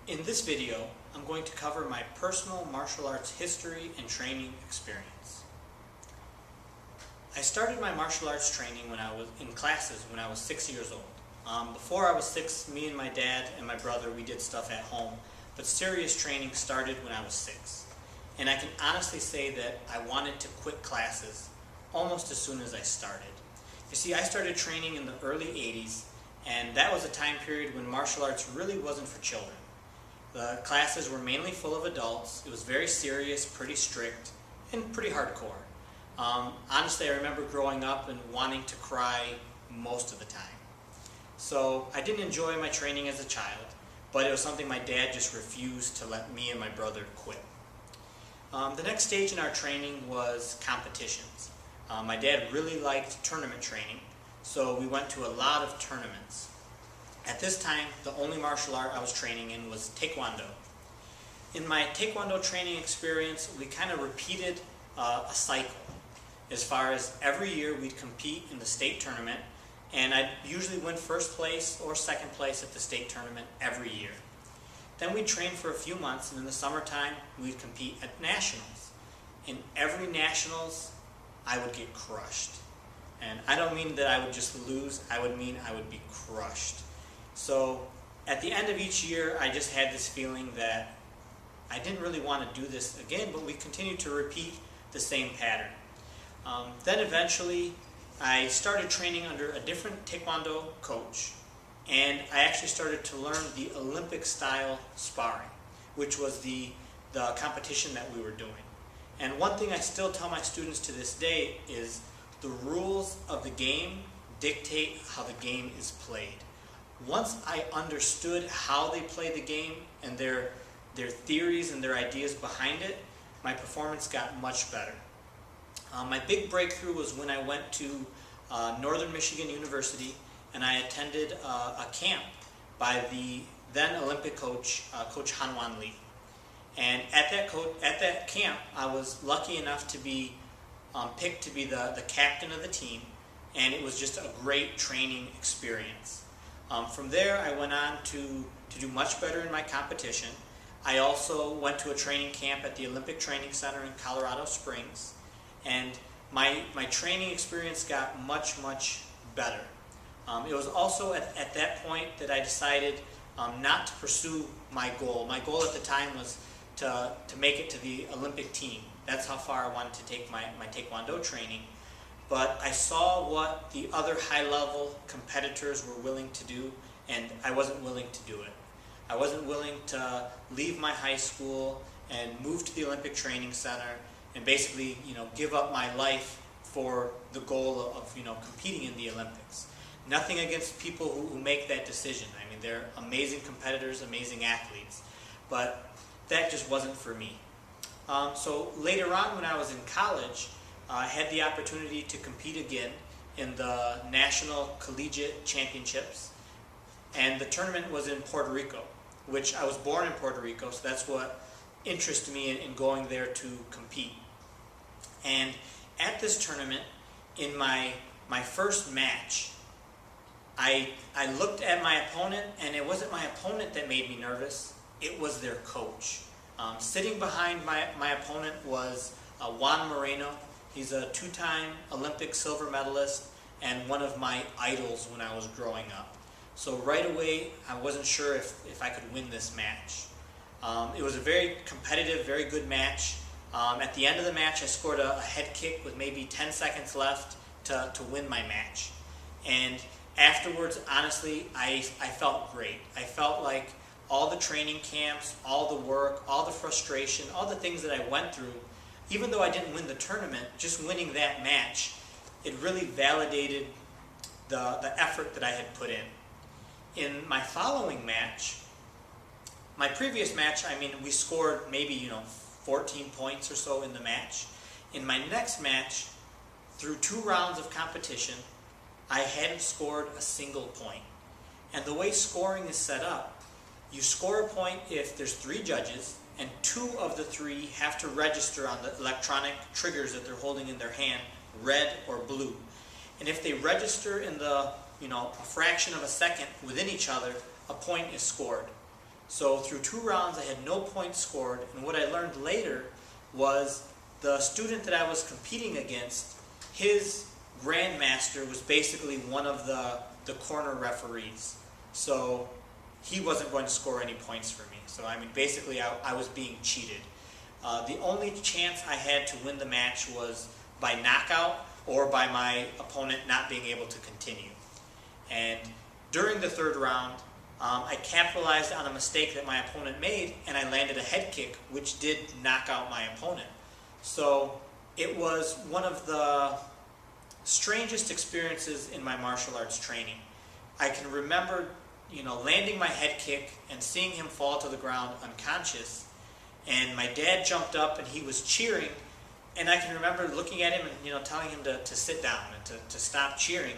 In this video, I'm going to cover my personal martial arts history and training experience. I started my martial arts training when I was in classes when I was 6 years old. Before I was 6, me and my dad and my brother, we did stuff at home, but serious training started when I was 6. And I can honestly say that I wanted to quit classes almost as soon as I started. You see, I started training in the early 80s, and that was a time period when martial arts really wasn't for children. The classes were mainly full of adults. It was very serious, pretty strict, and pretty hardcore. Honestly, I remember growing up and wanting to cry most of the time. So I didn't enjoy my training as a child, but it was something my dad just refused to let me and my brother quit. The next stage in our training was competitions. My dad really liked tournament training, so we went to a lot of tournaments. At this time, the only martial art I was training in was Taekwondo. In my Taekwondo training experience, we kind of repeated a cycle. As far as every year we'd compete in the state tournament, and I'd usually win first place or second place at the state tournament every year. Then we'd train for a few months, and in the summertime, we'd compete at nationals. In every nationals, I would get crushed. And I don't mean that I would just lose, I would mean I would be crushed. So at the end of each year, I just had this feeling that I didn't really want to do this again, but we continued to repeat the same pattern. Then eventually, I started training under a different Taekwondo coach, and I actually started to learn the Olympic style sparring, which was the competition that we were doing. And one thing I still tell my students to this day is the rules of the game dictate how the game is played. Once I understood how they play the game and their theories and their ideas behind it, my performance got much better. My big breakthrough was when I went to Northern Michigan University, and I attended a camp by the then Olympic coach, Coach Han Lee. And at that camp, I was lucky enough to be picked to be the captain of the team, and it was just a great training experience. From there, I went on to do much better in my competition. I also went to a training camp at the Olympic Training Center in Colorado Springs, and my training experience got much, much better. It was also at that point that I decided not to pursue my goal. My goal at the time was to make it to the Olympic team. That's how far I wanted to take my Taekwondo training. But I saw what the other high-level competitors were willing to do, and I wasn't willing to do it. I wasn't willing to leave my high school and move to the Olympic Training Center and basically, give up my life for the goal of, competing in the Olympics. Nothing against people who make that decision. I mean, they're amazing competitors, amazing athletes, but that just wasn't for me. So later on, when I was in college, I had the opportunity to compete again in the National Collegiate Championships, and the tournament was in Puerto Rico, which I was born in Puerto Rico, so that's what interested me in going there to compete. And at this tournament, in my first match, I looked at my opponent, and it wasn't my opponent that made me nervous, it was their coach. Sitting behind my opponent was Juan Moreno. He's a 2-time Olympic silver medalist and one of my idols when I was growing up. So right away, I wasn't sure if I could win this match. It was a very competitive, very good match. At the end of the match, I scored a head kick with maybe 10 seconds left to win my match. And afterwards, honestly, I felt great. I felt like all the training camps, all the work, all the frustration, all the things that I went through, even though I didn't win the tournament, just winning that match, it really validated the effort that I had put in. In my following match, my previous match, we scored maybe, 14 points or so in the match. In my next match, through 2 rounds of competition, I hadn't scored a single point. And the way scoring is set up, you score a point if there's 3 judges, and 2 of the 3 have to register on the electronic triggers that they're holding in their hand, red or blue. And if they register in a fraction of a second within each other, a point is scored. So through 2 rounds I had no points scored, and what I learned later was the student that I was competing against, his grandmaster was basically one of the corner referees. So he wasn't going to score any points for me. So I mean, basically I was being cheated. The only chance I had to win the match was by knockout or by my opponent not being able to continue. And during the 3rd round, I capitalized on a mistake that my opponent made, and I landed a head kick, which did knock out my opponent. So it was one of the strangest experiences in my martial arts training. I can remember, landing my head kick and seeing him fall to the ground unconscious, and my dad jumped up and he was cheering, and I can remember looking at him and telling him to sit down and to stop cheering,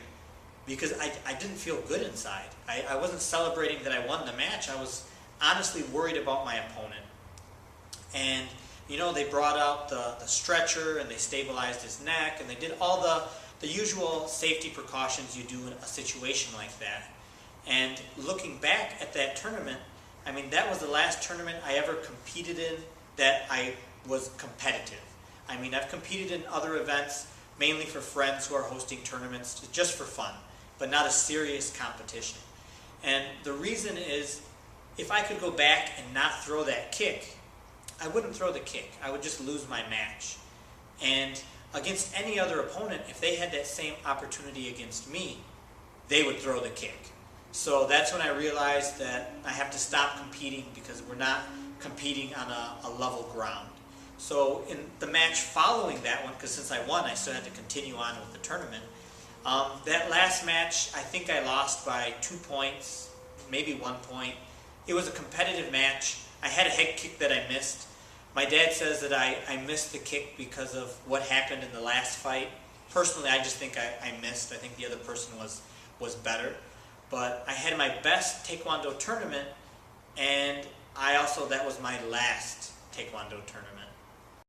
because I didn't feel good inside. I wasn't celebrating that I won the match. I was honestly worried about my opponent. And they brought out the stretcher, and they stabilized his neck, and they did all the usual safety precautions you do in a situation like that. And looking back at that tournament, I mean, that was the last tournament I ever competed in that I was competitive. I mean, I've competed in other events, mainly for friends who are hosting tournaments, just for fun, but not a serious competition. And the reason is, if I could go back and not throw that kick, I wouldn't throw the kick. I would just lose my match. And against any other opponent, if they had that same opportunity against me, they would throw the kick. So that's when I realized that I have to stop competing, because we're not competing on a level ground. So in the match following that one, because since I won, I still had to continue on with the tournament. That last match, I think I lost by 2 points, maybe 1 point. It was a competitive match. I had a head kick that I missed. My dad says that I missed the kick because of what happened in the last fight. Personally, I just think I missed. I think the other person was better. But I had my best Taekwondo tournament, and that was my last Taekwondo tournament.